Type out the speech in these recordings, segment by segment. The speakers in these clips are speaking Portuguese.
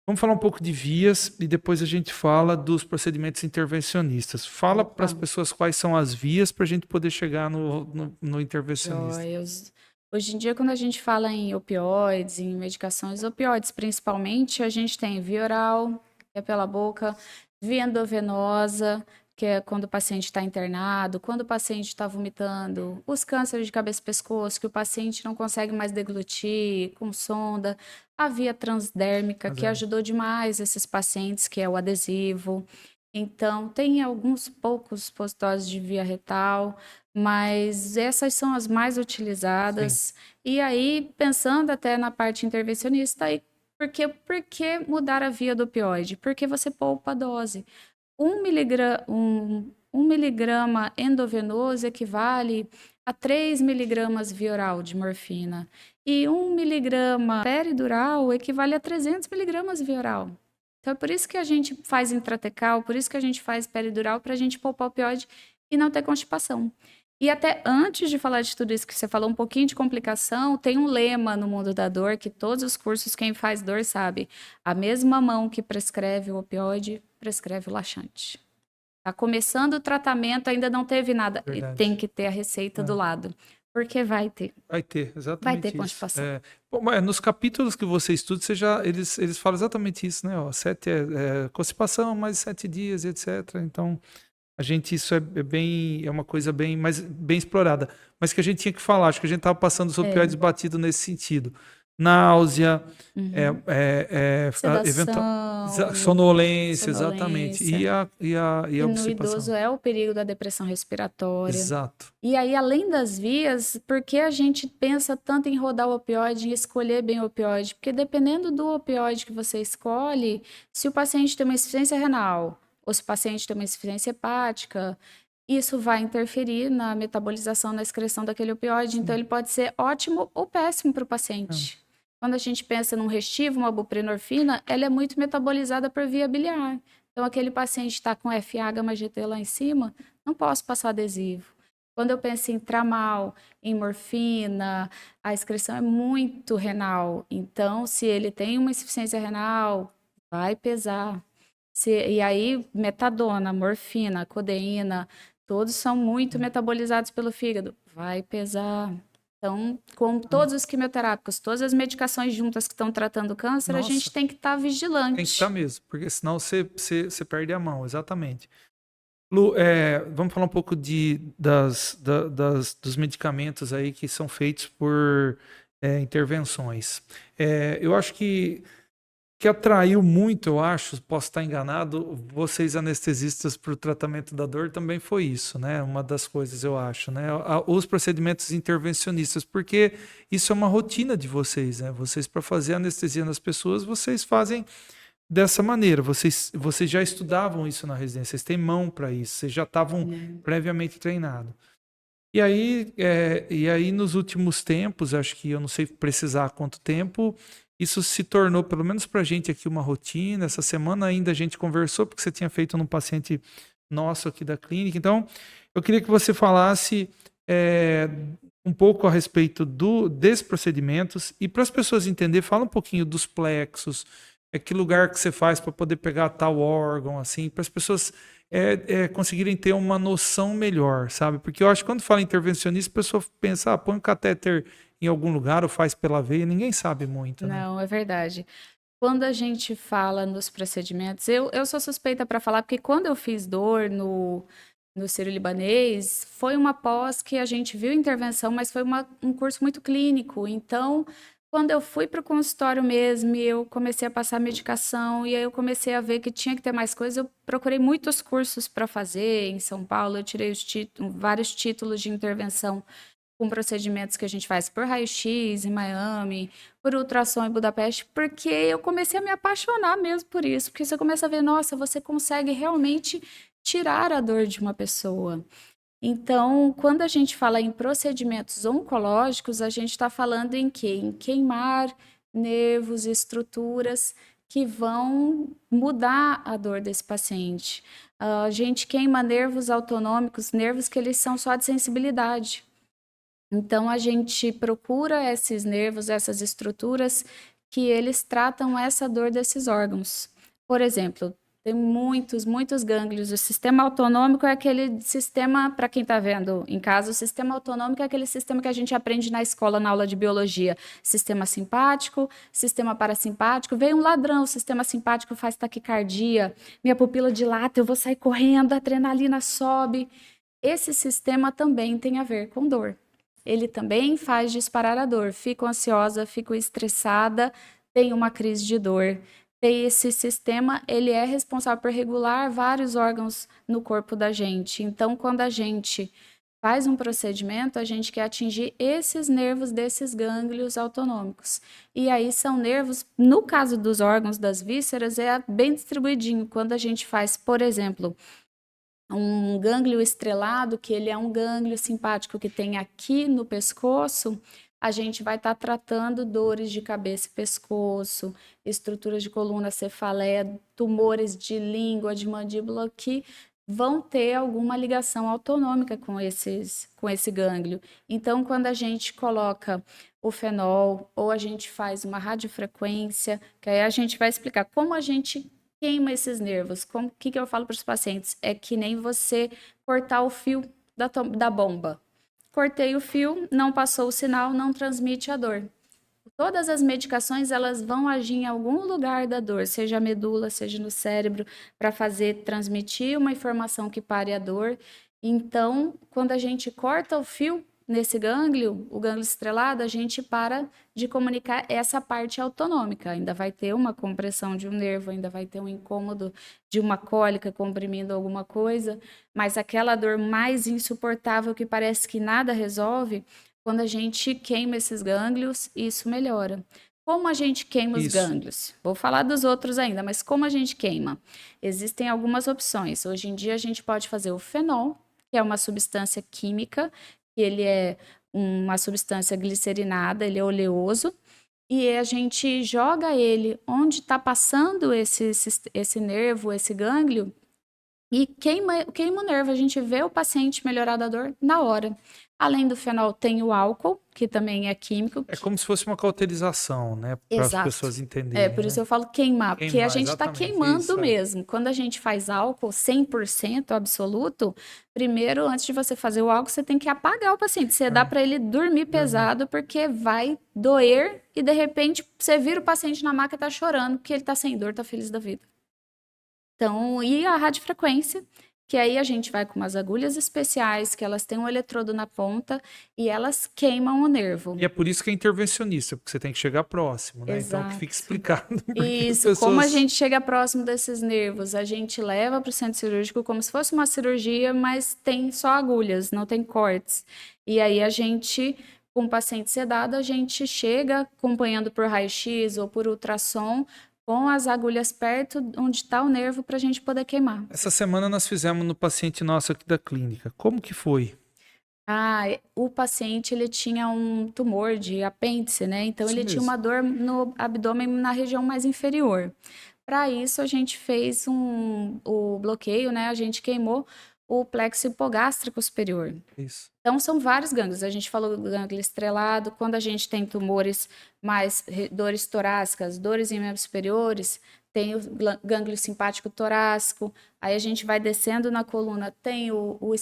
Vamos falar um pouco de vias e depois a gente fala dos procedimentos intervencionistas. Fala para as pessoas quais são as vias para a gente poder chegar no intervencionista. Joias. Hoje em dia, quando a gente fala em opioides, em medicações opioides, principalmente, a gente tem via oral, que é pela boca, via endovenosa, que é quando o paciente está internado, quando o paciente está vomitando, os cânceres de cabeça e pescoço, que o paciente não consegue mais deglutir, com sonda, a via transdérmica, que ajudou demais esses pacientes, que é o adesivo. Então, tem alguns poucos supositórios de via retal, mas essas são as mais utilizadas. Sim. E aí, pensando até na parte intervencionista, aí, por que mudar a via do opioide? Porque você poupa a dose. 1 miligrama endovenoso equivale a 3 miligramas via oral de morfina. E 1 miligrama peridural equivale a 300 miligramas via oral. Então, é por isso que a gente faz intratecal, por isso que a gente faz peridural, para a gente poupar opioide e não ter constipação. E até antes de falar de tudo isso que você falou, um pouquinho de complicação, tem um lema no mundo da dor, que todos os cursos, quem faz dor sabe. A mesma mão que prescreve o opioide, prescreve o laxante. Tá começando o tratamento, ainda não teve nada, e tem que ter a receita do lado. Porque vai ter. Vai ter, Vai ter exatamente isso. constipação. Bom, mas nos capítulos que você estuda, eles falam exatamente isso, né? Ó, constipação, mais 7 dias, etc. Então, isso é uma coisa bem explorada. Mas que a gente tinha que falar, acho que a gente estava passando os opioides batido nesse sentido. Náusea, Sedação, sonolência, exatamente. E sonolência. a E no obstipação. idoso é o perigo da depressão respiratória. Exato. E aí, além das vias, por que a gente pensa tanto em rodar o opioide, em escolher bem o opioide? Porque dependendo do opioide que você escolhe, se o paciente tem uma insuficiência renal, ou se o paciente tem uma insuficiência hepática, isso vai interferir na metabolização, na excreção daquele opioide. Então, ele pode ser ótimo ou péssimo para o paciente. Quando a gente pensa num Restivo, uma buprenorfina, ela é muito metabolizada por via biliar. Então, aquele paciente está com FA, gama GT lá em cima, não posso passar adesivo. Quando eu penso em tramal, em morfina, a excreção é muito renal. Então, se ele tem uma insuficiência renal, vai pesar. E aí, metadona, morfina, codeína, todos são muito metabolizados pelo fígado. Vai pesar. Então, com todos os quimioterápicos, todas as medicações juntas que estão tratando o câncer, a gente tem que estar vigilante. Tem que estar mesmo, porque senão você perde a mão, exatamente. Lu, vamos falar um pouco dos medicamentos aí que são feitos por intervenções. Eu acho que atraiu muito, eu acho, posso estar enganado, vocês anestesistas para o tratamento da dor também foi isso, né? Uma das coisas, eu acho, né? Os procedimentos intervencionistas, porque isso é uma rotina de vocês, né? Vocês, para fazer anestesia nas pessoas, vocês fazem dessa maneira. Vocês já estudavam isso na residência, vocês têm mão para isso, vocês já estavam previamente treinados. E aí, nos últimos tempos, acho que eu não sei precisar quanto tempo, isso se tornou, pelo menos para a gente aqui, uma rotina. Essa semana ainda a gente conversou, porque você tinha feito num paciente nosso aqui da clínica. Então, eu queria que você falasse um pouco a respeito desses procedimentos e para as pessoas entenderem, fala um pouquinho dos plexos, que lugar que você faz para poder pegar tal órgão, assim, para as pessoas conseguirem ter uma noção melhor, sabe? Porque eu acho que quando fala intervencionista, a pessoa pensa, põe um catéter em algum lugar ou faz pela veia, ninguém sabe muito, né? Não, é verdade. Quando a gente fala nos procedimentos, eu sou suspeita para falar, porque quando eu fiz dor no Sírio-Libanês, foi uma pós que a gente viu intervenção, mas foi um curso muito clínico. Então, quando eu fui para o consultório mesmo, eu comecei a passar medicação, e aí eu comecei a ver que tinha que ter mais coisas. Eu procurei muitos cursos para fazer em São Paulo, eu tirei vários títulos de intervenção com procedimentos que a gente faz por raio-x em Miami, por ultrassom em Budapeste, porque eu comecei a me apaixonar mesmo por isso, porque você começa a ver, nossa, você consegue realmente tirar a dor de uma pessoa. Então, quando a gente fala em procedimentos oncológicos, a gente está falando em quê? Em queimar nervos e estruturas que vão mudar a dor desse paciente. A gente queima nervos autonômicos, nervos que eles são só de sensibilidade. Então, a gente procura esses nervos, essas estruturas que eles tratam essa dor desses órgãos. Por exemplo, tem muitos gânglios. O sistema autonômico é aquele sistema, para quem está vendo em casa, o sistema autonômico é aquele sistema que a gente aprende na escola, na aula de biologia. Sistema simpático, sistema parasimpático. Veio um ladrão, o sistema simpático faz taquicardia, minha pupila dilata, eu vou sair correndo, a adrenalina sobe. Esse sistema também tem a ver com dor. Ele também faz disparar a dor. Fico ansiosa, fico estressada, tenho uma crise de dor. Esse sistema, ele é responsável por regular vários órgãos no corpo da gente. Então, quando a gente faz um procedimento, a gente quer atingir esses nervos desses gânglios autonômicos. E aí são nervos, no caso dos órgãos das vísceras, é bem distribuidinho. Quando a gente faz, por exemplo, um gânglio estrelado, que ele é um gânglio simpático que tem aqui no pescoço, a gente vai estar tratando dores de cabeça e pescoço, estruturas de coluna, cefaleia, tumores de língua, de mandíbula, que vão ter alguma ligação autonômica com esse gânglio. Então, quando a gente coloca o fenol ou a gente faz uma radiofrequência, que aí a gente vai explicar como a gente queima esses nervos. O que eu falo para os pacientes? É que nem você cortar o fio da bomba. Cortei o fio, não passou o sinal, não transmite a dor. Todas as medicações, elas vão agir em algum lugar da dor, seja a medula, seja no cérebro, para transmitir uma informação que pare a dor. Então, quando a gente corta o fio nesse gânglio, o gânglio estrelado, a gente para de comunicar essa parte autonômica. Ainda vai ter uma compressão de um nervo, ainda vai ter um incômodo de uma cólica comprimindo alguma coisa, mas aquela dor mais insuportável que parece que nada resolve, quando a gente queima esses gânglios, isso melhora. Como a gente queima os gânglios? Vou falar dos outros ainda, mas como a gente queima? Existem algumas opções. Hoje em dia a gente pode fazer o fenol, que é uma substância química, que ele é uma substância glicerinada, ele é oleoso, e a gente joga ele onde está passando esse nervo, esse gânglio, e queima o nervo. A gente vê o paciente melhorar da dor na hora. Além do fenol, tem o álcool, que também é químico. É como se fosse uma cauterização, né? Para as pessoas entenderem. É, por isso eu falo queimar, porque a gente está queimando isso, mesmo. Quando a gente faz álcool 100% absoluto, primeiro, antes de você fazer o álcool, você tem que apagar o paciente. Você dá para ele dormir pesado, porque vai doer e, de repente, você vira o paciente na maca e tá chorando, porque ele tá sem dor, tá feliz da vida. Então, e a radiofrequência, que aí a gente vai com umas agulhas especiais, que elas têm um eletrodo na ponta e elas queimam o nervo. E é por isso que é intervencionista, porque você tem que chegar próximo, né? Exato. Então, que fique explicado. Isso, como a gente chega próximo desses nervos, a gente leva para o centro cirúrgico como se fosse uma cirurgia, mas tem só agulhas, não tem cortes. E aí a gente, com o paciente sedado, a gente chega acompanhando por raio-x ou por ultrassom, com as agulhas perto onde está o nervo para a gente poder queimar. Essa semana nós fizemos no paciente nosso aqui da clínica. Como que foi? O paciente, ele tinha um tumor de apêndice, né? Então, ele tinha uma dor no abdômen na região mais inferior. Para isso, a gente fez o bloqueio, né? A gente queimou o plexo hipogástrico superior. Isso. Então, são vários gânglios. A gente falou do gânglio estrelado. Quando a gente tem tumores dores torácicas, dores em membros superiores, tem o gânglio simpático torácico. Aí a gente vai descendo na coluna, tem o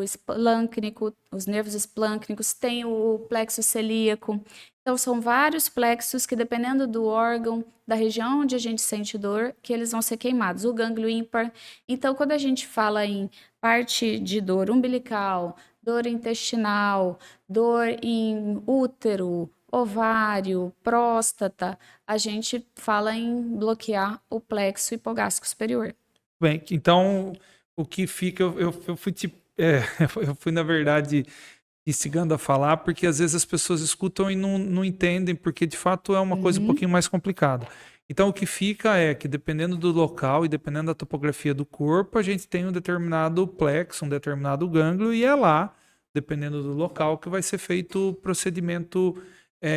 esplâncnico, os nervos esplâncnicos, tem o plexo celíaco. Então, são vários plexos que, dependendo do órgão, da região onde a gente sente dor, que eles vão ser queimados. O gânglio ímpar. Então, quando a gente fala em parte de dor umbilical, dor intestinal, dor em útero, ovário, próstata, a gente fala em bloquear o plexo hipogástrico superior. Bem, então, o que fica... Eu fui, eu fui, na verdade... instigando a falar, porque às vezes as pessoas escutam e não entendem, porque de fato é uma coisa um pouquinho mais complicada. Então o que fica é que dependendo do local e dependendo da topografia do corpo, a gente tem um determinado plexo, um determinado gânglio, e é lá, dependendo do local, que vai ser feito o procedimento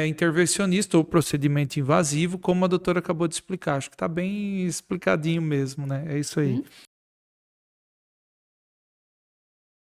intervencionista ou procedimento invasivo, como a doutora acabou de explicar. Acho que está bem explicadinho mesmo, né? É isso aí.